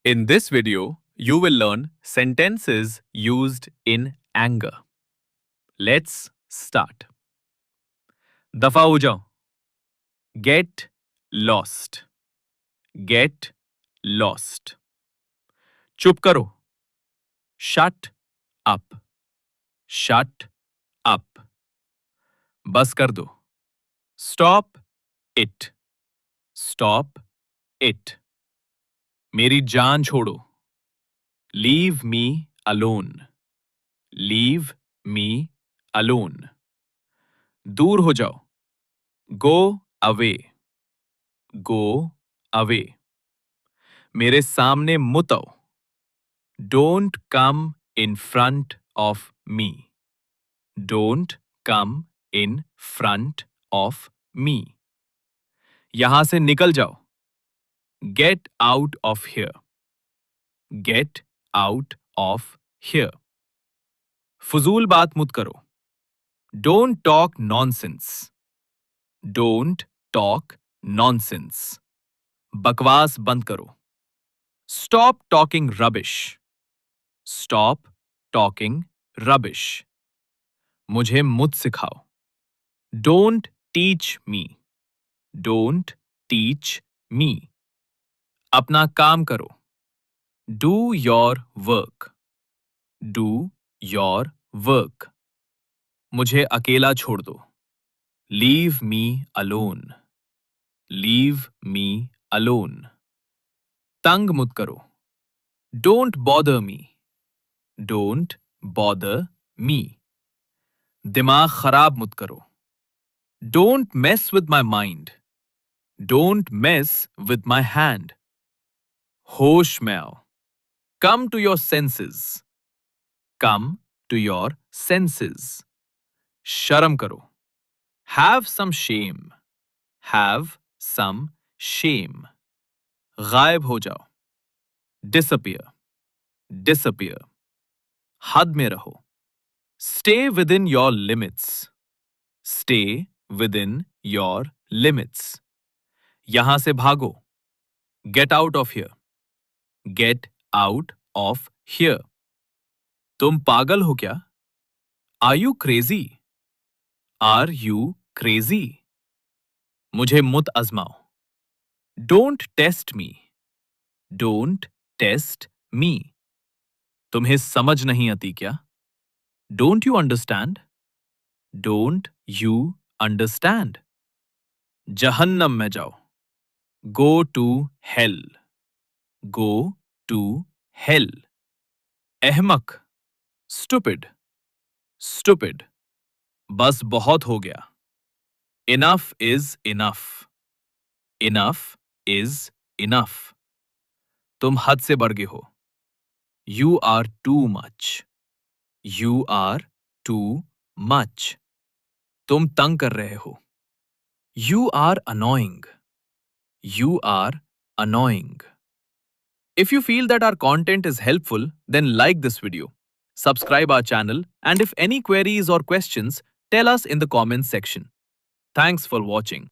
In this video, you will learn sentences used in anger. Let's start. दफा हो जाओ. Get lost. Get lost. चुप करो. Shut up. Shut up. बस कर दो. Stop it. Stop it. मेरी जान छोड़ो. Leave me alone. Leave me alone. दूर हो जाओ. Go away. Go away. मेरे सामने मत आओ. Don't come in front of me. Don't come in front of me. यहां से निकल जाओ. Get out of here. Get out of here. फजूल बात मत करो. Don't talk nonsense. Don't talk nonsense. बकवास बंद करो. Stop talking rubbish. Stop talking rubbish. मुझे मत सिखाओ. Don't teach me. Don't teach me. अपना काम करो. Do your work. Do your work. मुझे अकेला छोड़ दो. Leave me alone. Leave me alone. तंग मत करो. Don't bother me. Don't bother me. दिमाग खराब मत करो. Don't mess with my mind. Don't mess with my hand. होश में आओ. Come to your senses. Come to your senses. शर्म करो. Have some shame. Have some shame. गायब हो जाओ. Disappear. Disappear. हद में रहो. Stay within your limits. Stay within your limits. यहां से भागो. Get out of here. Get out of here. तुम पागल हो क्या? Are you crazy? Are you crazy? मुझे मत आजमाओ. Don't test me. Don't test me. तुम्हें समझ नहीं आती क्या? Don't you understand? Don't you understand? जहन्नम में जाओ. Go to hell. Go to hell. अहमक. Stupid. Stupid. बस बहुत हो गया. Enough is enough. Enough is enough. तुम हद से बढ़ गए हो. You are too much. You are too much. तुम तंग कर रहे हो. You are annoying. You are annoying. If you feel that our content is helpful, then like this video. Subscribe our channel, and if any queries or questions, tell us in the comments section. Thanks for watching.